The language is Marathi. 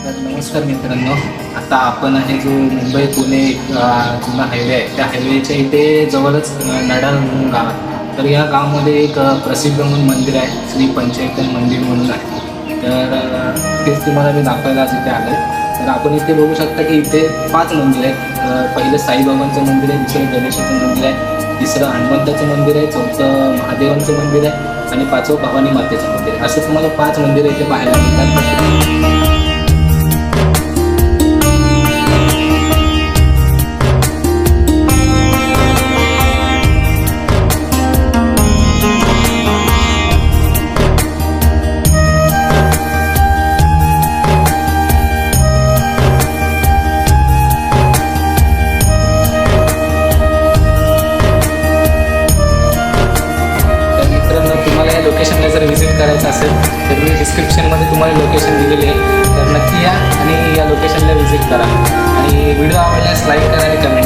तर नमस्कार मित्रांनो, आता आपण आहे जो मुंबई पुणे जुना हायवे आहे त्या हायवेच्या इथे जवळच नडाळ म्हणून गाव आहे. तर या गावामध्ये एक प्रसिद्ध म्हणून मंदिर आहे, श्री पंचैतन मंदिर म्हणून आहे. तर तेच तुम्हाला मी दाखवायला आज इथे आलो आहे. तर आपण इथे बघू शकता की इथे 5 मंदिर आहेत. पहिलं साईबाबांचं मंदिर आहे, दुसरं गणेशाचं मंदिर आहे, तिसरं हनुमंताचं मंदिर आहे, चौथं महादेवांचं मंदिर आहे आणि 5वं भवानी मातेचं मंदिर आहे. असं तुम्हाला 5 मंदिरं इथे पाहायला मिळतात. लोकेशनला जर व्हिजिट करायचं असेल तर मी डिस्क्रिप्शनमध्ये तुम्हाला लोकेशन दिलेली आहे. तर नक्की या आणि या लोकेशनला व्हिजिट करा आणि व्हिडिओ आवडल्यास लाईक करा आणि कमेंट